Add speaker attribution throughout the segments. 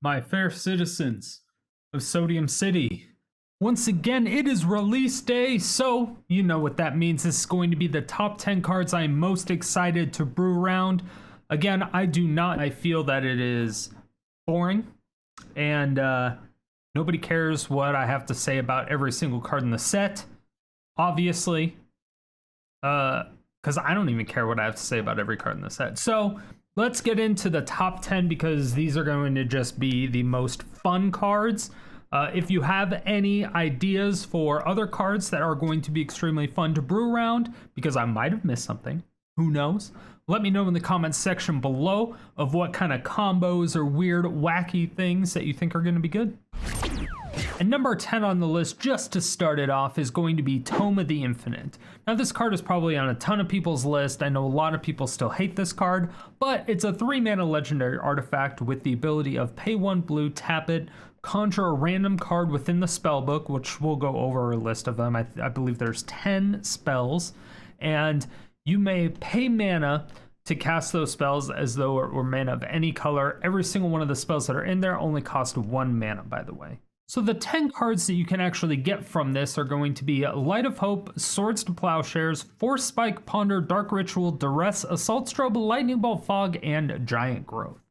Speaker 1: My fair citizens of Sodium City. Once again, it is release day, so you know what that means. This is going to be the top 10 cards I'm most excited to brew around. Again, I feel that it is boring, and nobody cares what I have to say about every single card in the set, obviously, because I don't even care what I have to say about every card in the set. So let's get into the top 10 because these are going to just be the most fun cards. If you have any ideas for other cards that are going to be extremely fun to brew around, because I might have missed something, who knows? Let me know in the comments section below of what kind of combos or weird, wacky things that you think are going to be good. And number 10 on the list, just to start it off, is going to be Tome of the Infinite. Now this card is probably on a ton of people's list. I know a lot of people still hate this card, but it's a 3-mana legendary artifact with the ability of pay 1 blue, tap it, conjure a random card within the spellbook, which we'll go over a list of them. I believe there's 10 spells, and you may pay mana to cast those spells as though it were mana of any color. Every single one of the spells that are in there only cost 1 mana, by the way. So the 10 cards that you can actually get from this are going to be Light of Hope, Swords to Plowshares, Force Spike, Ponder, Dark Ritual, Duress, Assault Strobe, Lightning Bolt, Fog, and Giant Growth.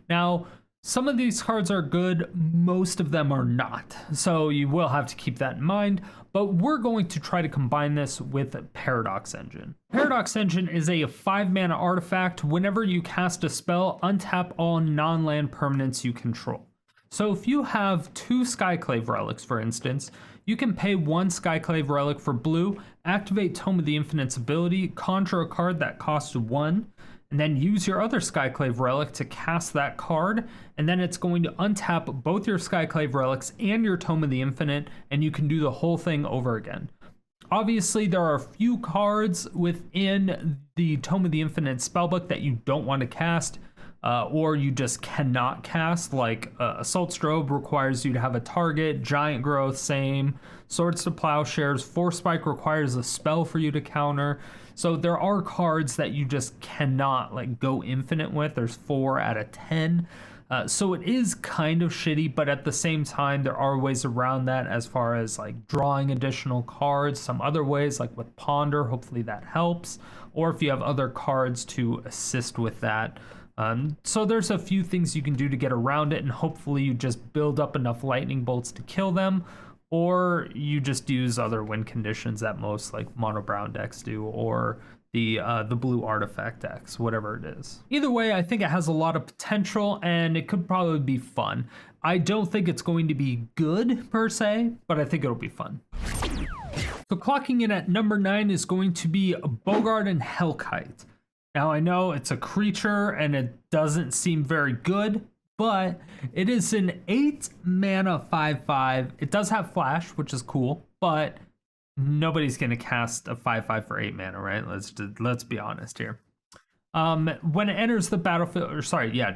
Speaker 1: Now, some of these cards are good, most of them are not, so you will have to keep that in mind, but we're going to try to combine this with Paradox Engine. Paradox Engine is a 5-mana artifact. Whenever you cast a spell, untap all non-land permanents you control. So if you have 2 Skyclave Relics, for instance, you can pay 1 Skyclave Relic for blue, activate Tome of the Infinite's ability, conjure a card that costs 1, and then use your other Skyclave Relic to cast that card, and then it's going to untap both your Skyclave Relics and your Tome of the Infinite, and you can do the whole thing over again. Obviously, there are a few cards within the Tome of the Infinite spellbook that you don't want to cast, or you just cannot cast, like Assault Strobe requires you to have a target, Giant Growth, same, Swords to Plowshares, Force Spike requires a spell for you to counter. So there are cards that you just cannot go infinite with. There's 4 out of 10. So it is kind of shitty, but at the same time, there are ways around that as far as drawing additional cards, some other ways like with Ponder, hopefully that helps, or if you have other cards to assist with that. So there's a few things you can do to get around it, and hopefully you just build up enough lightning bolts to kill them, or you just use other win conditions that most mono brown decks do, or the blue artifact decks, whatever it is. Either way, I think it has a lot of potential and it could probably be fun. I don't think it's going to be good per se, but I think it'll be fun. So clocking in at number 9 is going to be Bogardan Hellkite. Now I know it's a creature and it doesn't seem very good, but it is an 8-mana 5/5. It does have flash, which is cool, but nobody's gonna cast a 5/5 for 8 mana, right? Let's be honest here. When it enters the battlefield,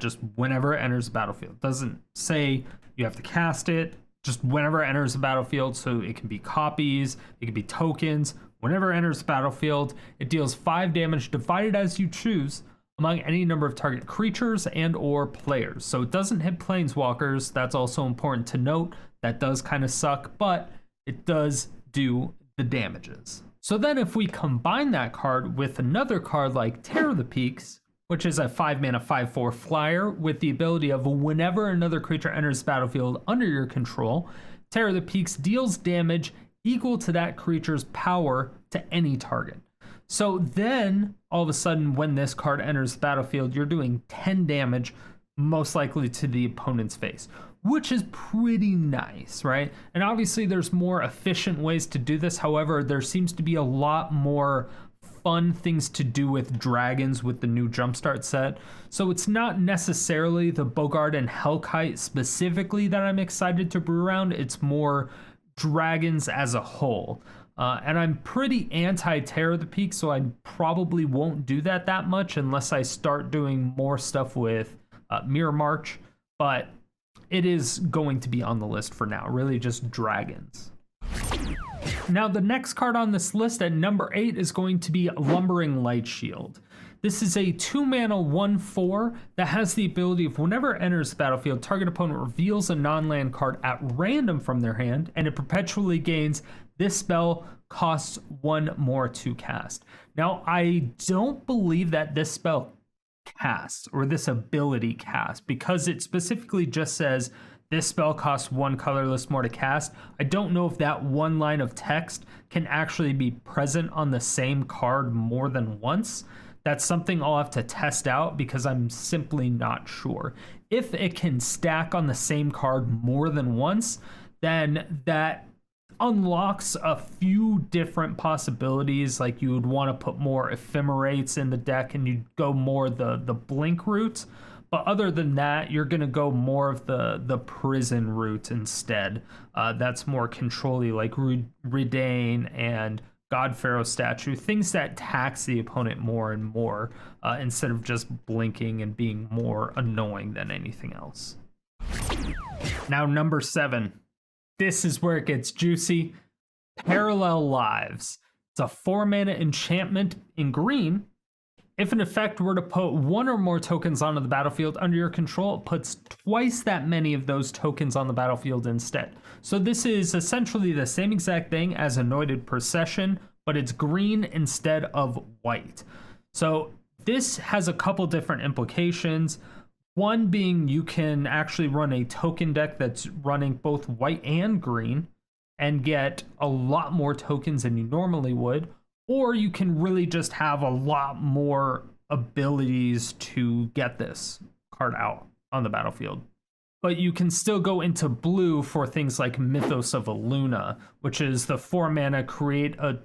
Speaker 1: just whenever it enters the battlefield. Doesn't say you have to cast it, just whenever it enters the battlefield. So it can be copies, it can be tokens. Whenever it enters the battlefield, it deals 5 damage divided as you choose among any number of target creatures and or players. So it doesn't hit planeswalkers. That's also important to note. That does kind of suck, but it does do the damages. So then if we combine that card with another card like Terror of the Peaks, which is a 5-mana 5/4 flyer with the ability of whenever another creature enters the battlefield under your control, Terror of the Peaks deals damage equal to that creature's power to any target. So then, all of a sudden, when this card enters the battlefield, you're doing 10 damage, most likely to the opponent's face, which is pretty nice, right? And obviously, there's more efficient ways to do this. However, there seems to be a lot more fun things to do with dragons with the new Jumpstart set. So it's not necessarily the Bogardan Hellkite specifically that I'm excited to brew around. It's more dragons as a whole. And I'm pretty anti-Terror of the Peak, so I probably won't do that much unless I start doing more stuff with Mirror March, but it is going to be on the list for now, really just dragons. Now, the next card on this list at number 8 is going to be Lumbering Lightshield. This is a 2-mana 1/4 that has the ability of whenever it enters the battlefield, target opponent reveals a non-land card at random from their hand, and it perpetually gains. This spell costs 1 more to cast. Now, I don't believe that this spell casts, or this ability casts, because it specifically just says this spell costs 1 colorless more to cast. I don't know if that one line of text can actually be present on the same card more than once. That's something I'll have to test out because I'm simply not sure. If it can stack on the same card more than once, then that unlocks a few different possibilities. Like you would want to put more ephemerates in the deck and you'd go more the blink route. But other than that, you're going to go more of the prison route instead. That's more control-y, like Redain and God Pharaoh statue, things that tax the opponent more and more instead of just blinking and being more annoying than anything else. Now, number 7. This is where it gets juicy. Parallel Lives. It's a 4-mana enchantment in green. If an effect were to put 1 or more tokens onto the battlefield under your control, it puts twice that many of those tokens on the battlefield instead. So this is essentially the same exact thing as Anointed Procession, but it's green instead of white. So this has a couple different implications. One being you can actually run a token deck that's running both white and green and get a lot more tokens than you normally would. Or you can really just have a lot more abilities to get this card out on the battlefield. But you can still go into blue for things like Mythos of Aluna, which is the 4-mana create a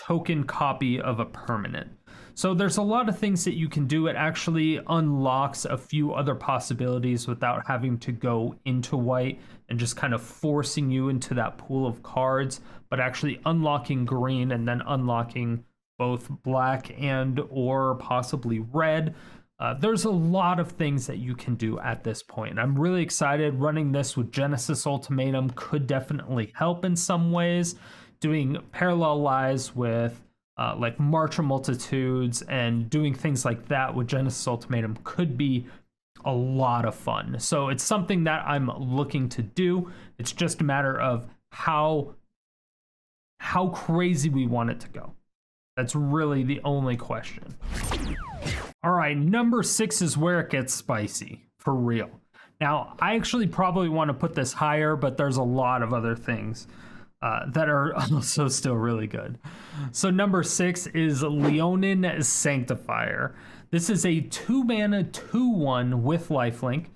Speaker 1: token copy of a permanent. So there's a lot of things that you can do. It actually unlocks a few other possibilities without having to go into white and just kind of forcing you into that pool of cards, but actually unlocking green and then unlocking both black and or possibly red. There's a lot of things that you can do at this point. I'm really excited. Running this with Genesis Ultimatum could definitely help in some ways. Doing Parallel Lives with like March of Multitudes and doing things like that with Genesis Ultimatum could be a lot of fun. So it's something that I'm looking to do. It's just a matter of how crazy we want it to go. That's really the only question. All right, number 6 is where it gets spicy, for real. Now, I actually probably want to put this higher, but there's a lot of other things that are also still really good. So number 6 is Leonin Santifier. This is a 2-mana 2/1 with lifelink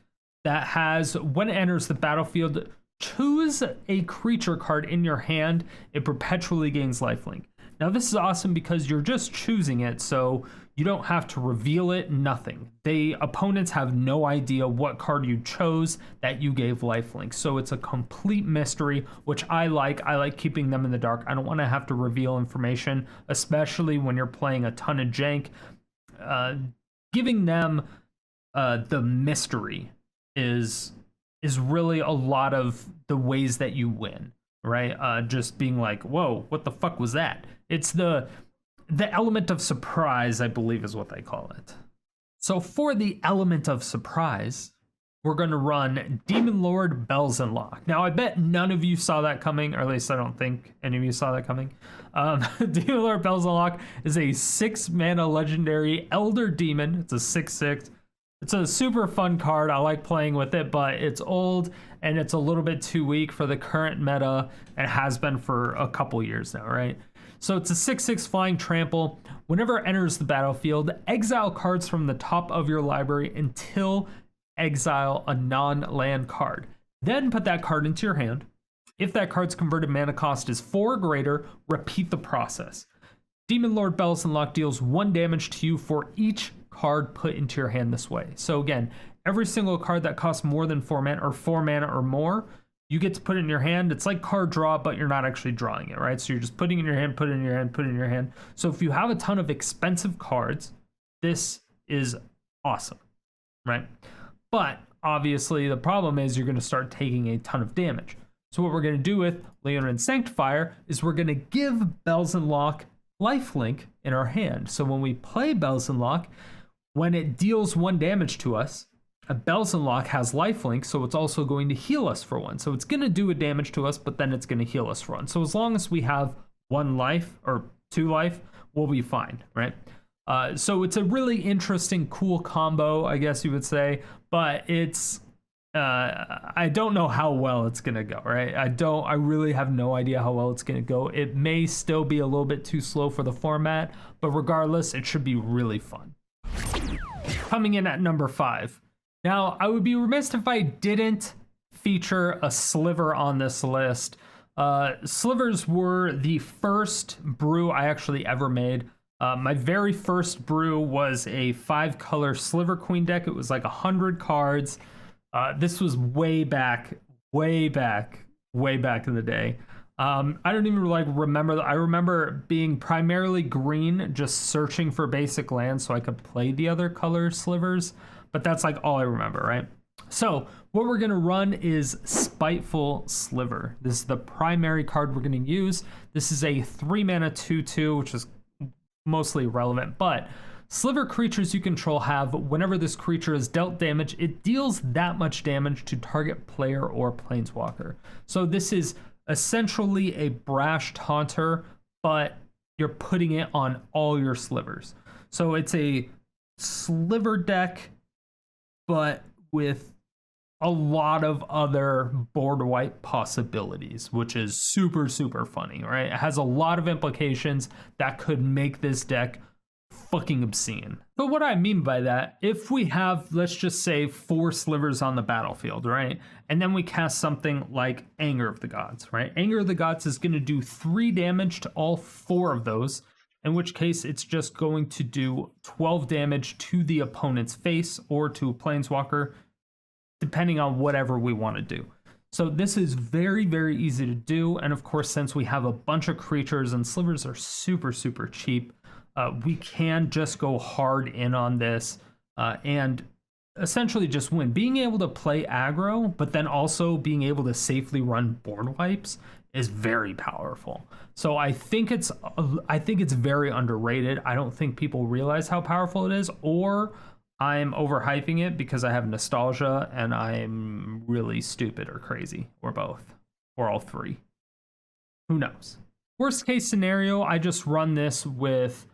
Speaker 1: that has, when it enters the battlefield, choose a creature card in your hand. It perpetually gains lifelink. Now this is awesome because you're just choosing it, so you don't have to reveal it, nothing. The opponents have no idea what card you chose that you gave lifelink. So it's a complete mystery, which I like. I like keeping them in the dark. I don't want to have to reveal information, especially when you're playing a ton of jank. Giving them the mystery is really a lot of the ways that you win, right? Just being like, whoa, what the fuck was that? It's the element of surprise, I believe is what they call it. So for the element of surprise, we're going to run Demon Lord Bells and Lock. Now, I bet none of you saw that coming, or at least I don't think any of you saw that coming. Demon Lord Bells and Lock is a 6-mana legendary Elder Demon. It's a 6/6. It's a super fun card. I like playing with it, but it's old and it's a little bit too weak for the current meta and has been for a couple years now, right? So it's a 6/6 flying trample. Whenever it enters the battlefield, exile cards from the top of your library until exile a non-land card. Then put that card into your hand. If that card's converted mana cost is 4 or greater, repeat the process. Demon Lord Bells and Lock deals 1 damage to you for each card put into your hand this way. So again, every single card that costs more than 4 mana or more, you get to put it in your hand. It's like card draw, but you're not actually drawing it, right? So you're just putting it in your hand, put it in your hand, put it in your hand. So if you have a ton of expensive cards, this is awesome, right? But obviously the problem is you're going to start taking a ton of damage. So what we're going to do with Leonin Santifier is we're going to give Bells and Lock lifelink in our hand. So when we play Bells and Lock, when it deals 1 damage to us, a Bells and Lock has lifelink, so it's also going to heal us for 1. So it's going to do a damage to us, but then it's going to heal us for 1. So as long as we have 1 life or 2 life, we'll be fine, right? So it's a really interesting, cool combo, I guess you would say, but it's I don't know how well it's gonna go, right? I really have no idea how well it's gonna go. It may still be a little bit too slow for the format, but regardless, it should be really fun. Coming in at number 5. Now, I would be remiss if I didn't feature a sliver on this list. Slivers were the first brew I actually ever made. My very first brew was a 5-color Sliver Queen deck. It was like 100 cards. This was way back in the day. I don't even remember. I remember being primarily green, just searching for basic lands so I could play the other color slivers. But that's like all I remember, right? So what we're going to run is Spiteful Sliver. This is the primary card we're going to use. This is a 3-mana 2/2, which is mostly irrelevant, but Sliver creatures you control have, whenever this creature is dealt damage, it deals that much damage to target player or planeswalker. So this is essentially a Brash Taunter, but you're putting it on all your slivers. So it's a sliver deck, but with a lot of other board wipe possibilities, which is super, super funny, right? It has a lot of implications that could make this deck fucking obscene. But what I mean by that, if we have, let's just say 4 slivers on the battlefield, right? And then we cast something like Anger of the Gods, right? Anger of the Gods is going to do 3 damage to all 4 of those, in which case it's just going to do 12 damage to the opponent's face or to a planeswalker, depending on whatever we want to do. So this is very, very easy to do. And of course, since we have a bunch of creatures and slivers are super, super cheap, we can just go hard in on this and essentially just win. Being able to play aggro, but then also being able to safely run board wipes is very powerful. So I think it's very underrated. I don't think people realize how powerful it is, or I'm overhyping it because I have nostalgia and I'm really stupid or crazy, or both, or all 3. Who knows? Worst case scenario, I just run this with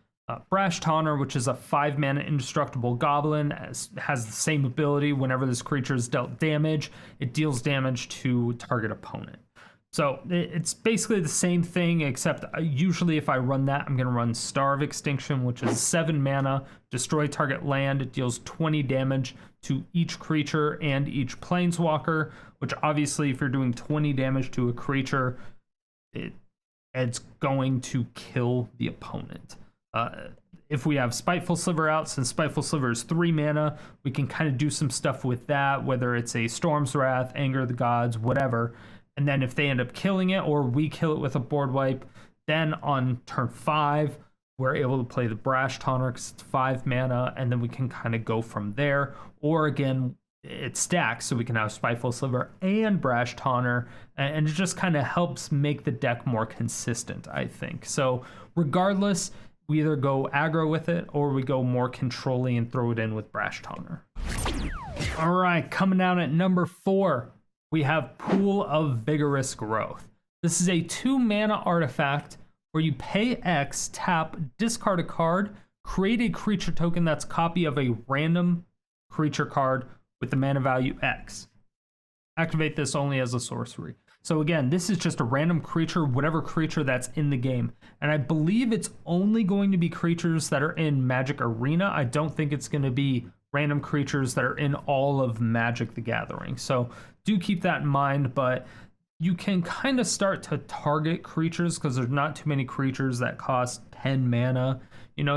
Speaker 1: Brash Taunter, which is a 5-mana indestructible goblin, has the same ability. Whenever this creature is dealt damage, it deals damage to target opponent. So it's basically the same thing, except usually if I run that, I'm going to run Starve Extinction, which is 7 mana, destroy target land. It deals 20 damage to each creature and each planeswalker, which obviously if you're doing 20 damage to a creature, it's going to kill the opponent. If we have Spiteful Sliver out, since Spiteful Sliver is 3 mana, we can kind of do some stuff with that, whether it's a Storm's Wrath, Anger of the Gods, whatever. And then if they end up killing it, or we kill it with a board wipe, then on turn 5, we're able to play the Brash Taunter because it's 5 mana, and then we can kind of go from there. Or again, it stacks, so we can have Spiteful Sliver and Brash Taunter, and it just kind of helps make the deck more consistent, I think. So regardless, we either go aggro with it, or we go more controlling and throw it in with Brash Taunter. All right, coming down at number 4. We have Pool of Vigorous Growth. This is a 2-mana artifact where you pay X, tap, discard a card, create a creature token that's a copy of a random creature card with the mana value X. Activate this only as a sorcery. So again, this is just a random creature, whatever creature that's in the game. And I believe it's only going to be creatures that are in Magic Arena. I don't think it's going to be random creatures that are in all of Magic the Gathering. So do keep that in mind, but you can kind of start to target creatures because there's not too many creatures that cost 10 mana,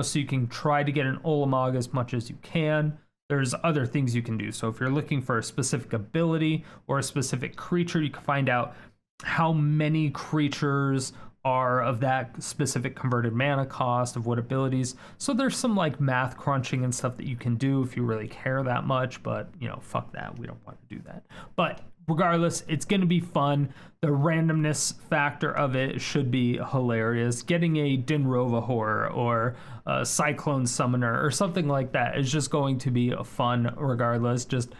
Speaker 1: so you can try to get an Olamog as much as you can. There's other things you can do. So if you're looking for a specific ability or a specific creature, you can find out how many creatures are of that specific converted mana cost, of what abilities. So there's some like math crunching and stuff that you can do if you really care that much, but you know, fuck that. We don't want to do that. But regardless, it's going to be fun. The randomness factor of it should be hilarious. Getting a Dinrova Horror or a Cyclone Summoner or something like that is just going to be fun regardless. Just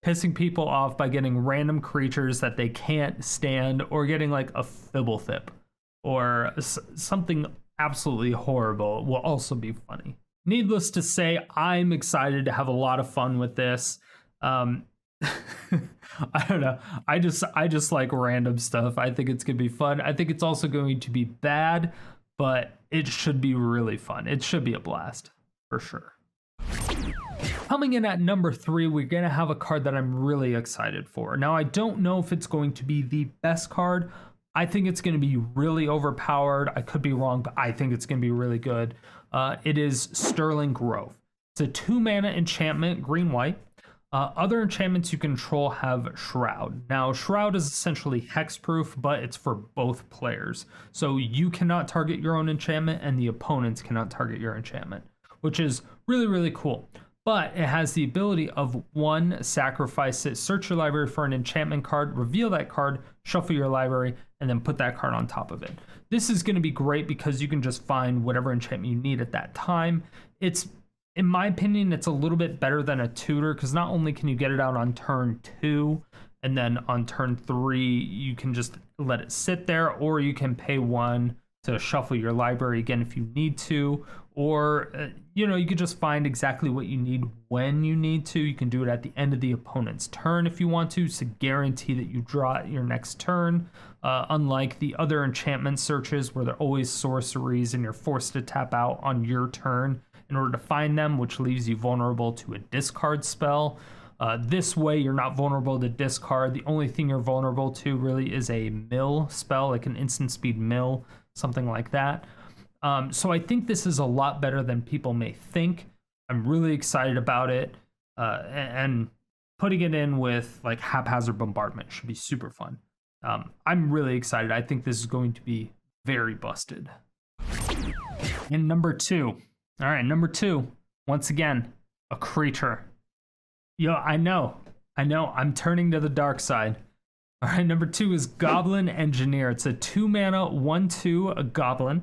Speaker 1: pissing people off by getting random creatures that they can't stand, or getting like a Fibblethip or something absolutely horrible will also be funny. Needless to say, I'm excited to have a lot of fun with this. I don't know. I just like random stuff. I think it's gonna be fun. I think it's also going to be bad, but it should be really fun. It should be a blast for sure. Coming in at number 3, we're gonna have a card that I'm really excited for. Now, I don't know if it's going to be the best card. I think it's going to be really overpowered. I could be wrong, but I think it's going to be really good. It is Sterling Grove. It's a 2-mana enchantment, green-white. Other enchantments you control have Shroud. Now, Shroud is essentially hexproof, but it's for both players. So you cannot target your own enchantment, and the opponents cannot target your enchantment, which is really, really cool. But it has the ability of 1, sacrifice it, search your library for an enchantment card, reveal that card, shuffle your library, and then put that card on top of it. This is going to be great because you can just find whatever enchantment you need at that time. It's, in my opinion, it's a little bit better than a tutor, because not only can you get it out on turn 2, and then on turn 3, you can just let it sit there, or you can pay 1 to shuffle your library again if you need to, or you could just find exactly what you need when you need to. You can do it at the end of the opponent's turn if you want to guarantee that you draw it your next turn, unlike the other enchantment searches where they're always sorceries and you're forced to tap out on your turn in order to find them, which leaves you vulnerable to a discard spell. This way, you're not vulnerable to discard. The only thing you're vulnerable to really is a mill spell, like an instant speed mill, something like that. So I think this is a lot better than people may think. I'm really excited about it. And putting it in with like haphazard bombardment should be super fun. I'm really excited. I think this is going to be very busted. And number 2. All right, number 2. Once again, a creature. Yo, I know. I'm turning to the dark side. All right, number 2 is Goblin Engineer. It's a 2-mana, 1/2, a goblin.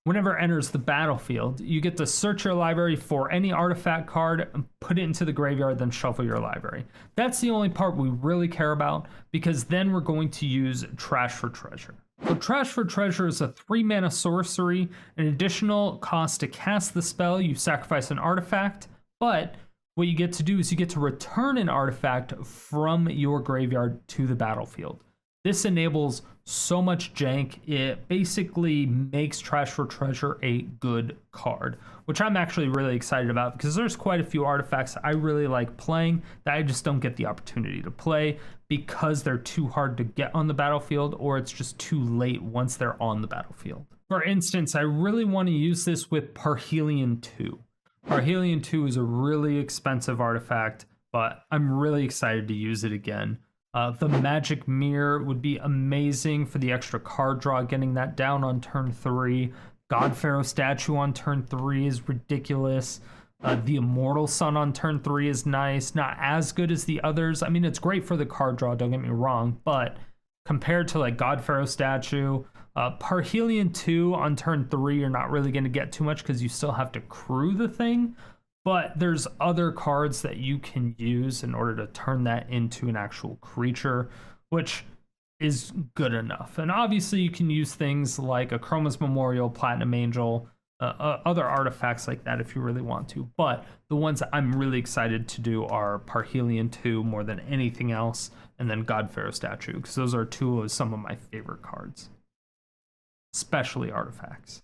Speaker 1: Whenever it enters the battlefield, you get to search your library for any artifact card, and put it into the graveyard, then shuffle your library. That's the only part we really care about, because then we're going to use Trash for Treasure. So Trash for Treasure is a 3-mana sorcery. An additional cost to cast the spell, you sacrifice an artifact, but what you get to do is you get to return an artifact from your graveyard to the battlefield. This enables so much jank. It basically makes Trash for Treasure a good card, which I'm actually really excited about, because there's quite a few artifacts I really like playing that I just don't get the opportunity to play because they're too hard to get on the battlefield, or it's just too late once they're on the battlefield. For instance, I really want to use this with Parhelion 2. Parhelion 2 is a really expensive artifact, but I'm really excited to use it again. The Magic Mirror would be amazing for the extra card draw, getting that down on turn 3. God Pharaoh Statue on turn 3 is ridiculous. The Immortal Sun on turn 3 is nice. Not as good as the others. I mean, it's great for the card draw, don't get me wrong, but compared to like God Pharaoh Statue, Parhelion 2 on turn 3, you're not really going to get too much because you still have to crew the thing. But there's other cards that you can use in order to turn that into an actual creature, which is good enough. And obviously you can use things like a Chroma's Memorial, Platinum Angel, other artifacts like that if you really want to. But the ones that I'm really excited to do are Parhelion 2 more than anything else, and then God Pharaoh Statue, because those are two of some of my favorite cards, especially artifacts.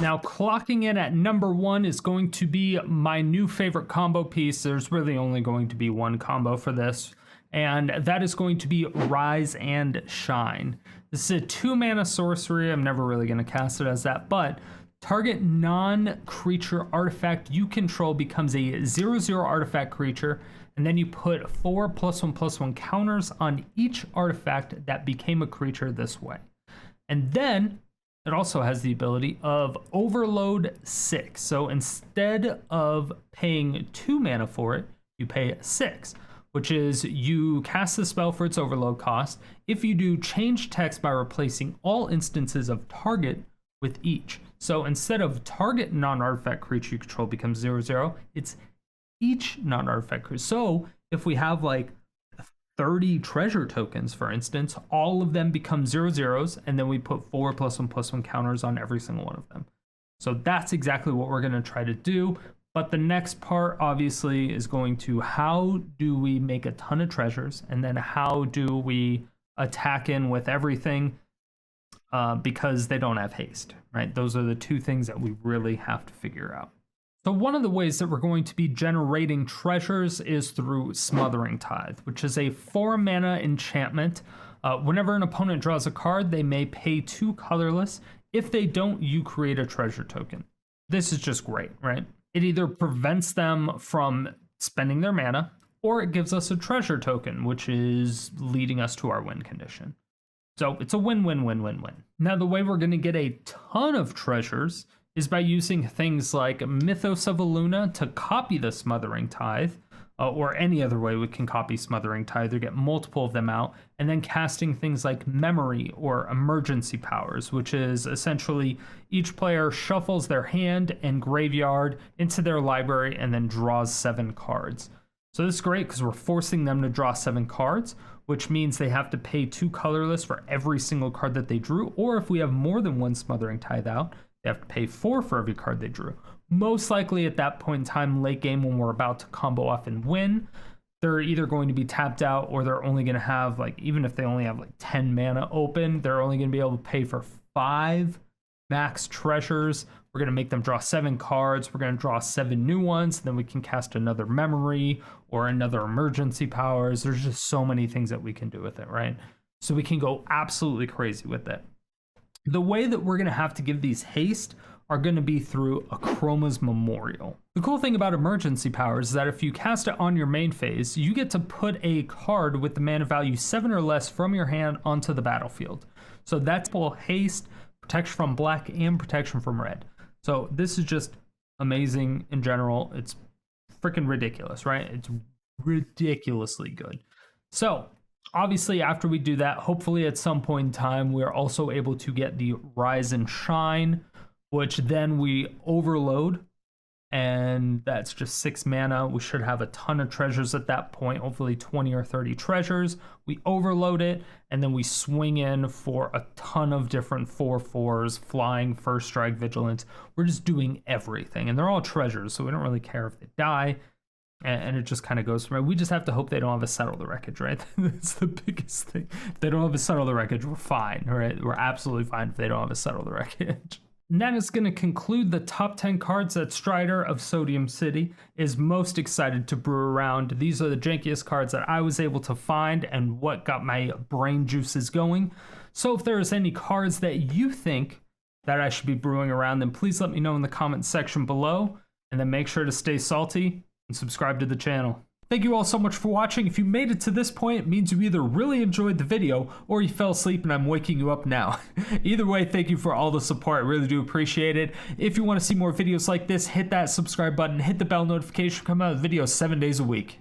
Speaker 1: Now, clocking in at number 1 is going to be my new favorite combo piece. There's really only going to be one combo for this, and that is going to be Rise and Shine. This is a 2-mana sorcery. I'm never really going to cast it as that, but target non-creature artifact you control becomes a 0/0 artifact creature, and then you put 4 +1/+1 counters on each artifact that became a creature this way. And then it also has the ability of Overload 6. So instead of paying 2 mana for it, you pay 6, which is you cast the spell for its overload cost. If you do, change text by replacing all instances of target with each. So instead of target non-artifact creature you control becomes 0/0, it's each non-artifact creature. So if we have like 30 treasure tokens, for instance, all of them become 0/0s, and then we put 4+1/+1 counters on every single one of them. So that's exactly what we're going to try to do. But the next part, obviously, is going to how do we make a ton of treasures, and then how do we attack in with everything because they don't have haste, right? Those are the two things that we really have to figure out. So one of the ways that we're going to be generating treasures is through Smothering Tithe, which is a 4 mana enchantment. Whenever an opponent draws a card, they may pay 2 colorless. If they don't, you create a treasure token. This is just great, right? It either prevents them from spending their mana, or it gives us a treasure token, which is leading us to our win condition. So it's a win-win-win-win-win. Now, the way we're going to get a ton of treasures is by using things like Mythos of Illuna to copy the Smothering Tithe, or any other way we can copy Smothering Tithe or get multiple of them out, and then casting things like Memory or Emergency Powers, which is essentially each player shuffles their hand and graveyard into their library and then draws 7 cards. So this is great because we're forcing them to draw 7 cards, which means they have to pay 2 colorless for every single card that they drew, or if we have more than one Smothering Tithe out, they have to pay 4 for every card they drew. Most likely at that point in time, late game, when we're about to combo off and win, they're either going to be tapped out, or they're only going to have, like, even if they only have like 10 mana open, they're only going to be able to pay for 5 max treasures. We're going to make them draw 7 cards. We're going to draw 7 new ones. Then we can cast another Memory or another Emergency Powers. There's just so many things that we can do with it, right? So we can go absolutely crazy with it. The way that we're going to have to give these haste are going to be through Akroma's Memorial. The cool thing about Emergency Powers is that if you cast it on your main phase, you get to put a card with the mana value 7 or less from your hand onto the battlefield. So that's both haste, protection from black, and protection from red. So this is just amazing in general. It's freaking ridiculous, right? It's ridiculously good. So obviously, after we do that, hopefully at some point in time, we're also able to get the Rise and Shine, which then we overload, and that's just 6 mana. We should have a ton of treasures at that point, hopefully 20 or 30 treasures. We overload it, and then we swing in for a ton of different 4/4s, flying, first strike, vigilance. We're just doing everything, and they're all treasures, so we don't really care if they die. And it just kind of goes from there. We just have to hope they don't have a Settle the Wreckage, right? That's the biggest thing. If they don't have a Settle the Wreckage, we're fine, right? We're absolutely fine if they don't have a Settle the Wreckage. And that is going to conclude the top 10 cards that Strider of Sodium City is most excited to brew around. These are the jankiest cards that I was able to find and what got my brain juices going. So if there's any cards that you think that I should be brewing around, then please let me know in the comments section below. And then make sure to stay salty and subscribe to the channel. Thank you all so much for watching. If you made it to this point, it means you either really enjoyed the video or you fell asleep and I'm waking you up now. Either way, thank you for all the support. I really do appreciate it. If you want to see more videos like this, hit that subscribe button, hit the bell notification, come out with videos 7 days a week.